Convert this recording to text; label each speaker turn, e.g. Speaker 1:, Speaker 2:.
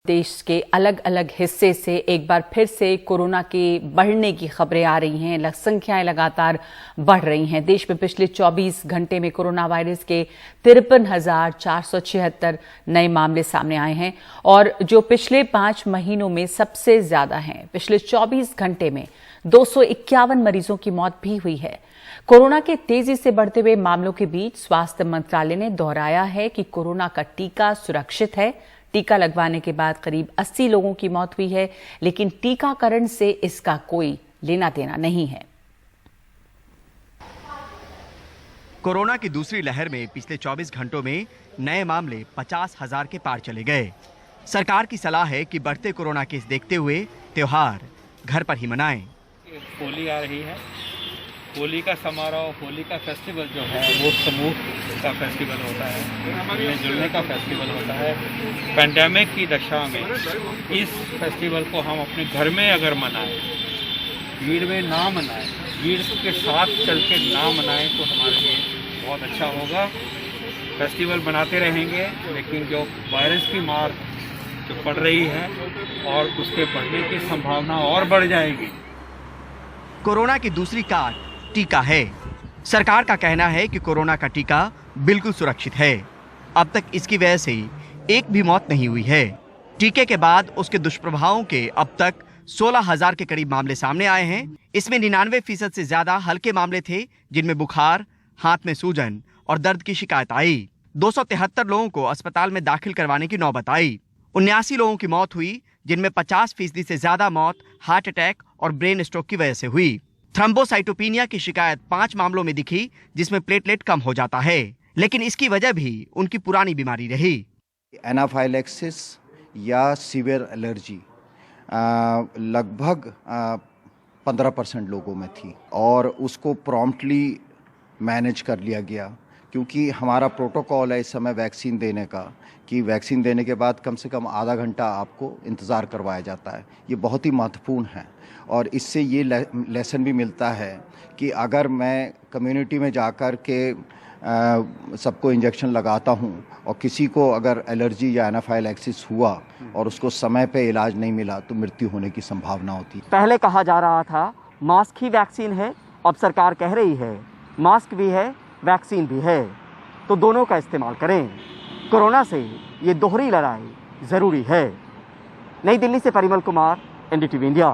Speaker 1: देश के अलग अलग हिस्से से एक बार फिर से कोरोना के बढ़ने की खबरें आ रही हैं। संख्याएं लगातार बढ़ रही हैं। देश में पिछले 24 घंटे में कोरोना वायरस के 53,476 नए मामले सामने आए हैं और जो पिछले 5 महीनों में सबसे ज्यादा हैं। पिछले 24 घंटे में 251 मरीजों की मौत भी हुई है। कोरोना के तेजी से बढ़ते हुए मामलों के बीच स्वास्थ्य मंत्रालय ने दोहराया है कि कोरोना का टीका सुरक्षित है। टीका लगवाने के बाद करीब 80 लोगों की मौत हुई है, लेकिन टीकाकरण से इसका कोई लेना देना नहीं है।
Speaker 2: कोरोना की दूसरी लहर में पिछले 24 घंटों में नए मामले 50,000 के पार चले गए। सरकार की सलाह है कि बढ़ते कोरोना केस देखते हुए त्योहार घर पर ही मनाएं।
Speaker 3: होली आ रही है। होली का समारोह, होली का फेस्टिवल जो है वो समूह का फेस्टिवल होता है, मिलने जुलने का फेस्टिवल होता है। पैंडेमिक की दशा में इस फेस्टिवल को हम अपने घर में अगर मनाएं, भीड़ में ना मनाएं, भीड़ के साथ चल के ना मनाएं तो हमारे लिए बहुत अच्छा होगा। फेस्टिवल बनाते रहेंगे, लेकिन जो वायरस की मार जो पड़ रही है और उसके बढ़ने की संभावना और बढ़ जाएगी।
Speaker 2: कोरोना की दूसरी काट टीका है। सरकार का कहना है कि कोरोना का टीका बिल्कुल सुरक्षित है। अब तक इसकी वजह से एक भी मौत नहीं हुई है। टीके के बाद उसके दुष्प्रभावों के अब तक 16,000 के करीब मामले सामने आए हैं। इसमें 99% से ज्यादा हल्के मामले थे, जिनमें बुखार, हाथ में सूजन और दर्द की शिकायत आई। 273 लोगों को अस्पताल में दाखिल करवाने की नौबत आई। 79 लोगों की मौत हुई, जिनमें 50% से ज्यादा मौत हार्ट अटैक और ब्रेन स्ट्रोक की वजह से हुई। थ्रोम्बोसाइटोपिनिया की शिकायत 5 मामलों में दिखी, जिसमें प्लेटलेट कम हो जाता है, लेकिन इसकी वजह भी उनकी पुरानी बीमारी रही।
Speaker 4: एनाफाइलैक्सिस या सीवियर एलर्जी लगभग 15% लोगों में थी और उसको प्रॉम्प्टली मैनेज कर लिया गया, क्योंकि हमारा प्रोटोकॉल है इस समय वैक्सीन देने का कि वैक्सीन देने के बाद कम से कम आधा घंटा आपको इंतज़ार करवाया जाता है। ये बहुत ही महत्वपूर्ण है और इससे ये लेसन भी मिलता है कि अगर मैं कम्युनिटी में जाकर के सबको इंजेक्शन लगाता हूँ और किसी को अगर एलर्जी या एनाफाइलैक्सिस हुआ और उसको समय पे इलाज नहीं मिला तो मृत्यु होने की संभावना होती है।
Speaker 5: पहले कहा जा रहा था मास्क ही वैक्सीन है, अब सरकार कह रही है मास्क भी है, वैक्सीन भी है, तो दोनों का इस्तेमाल करें। कोरोना से ये दोहरी लड़ाई ज़रूरी है। नई दिल्ली से परिमल कुमार, NDTV इंडिया।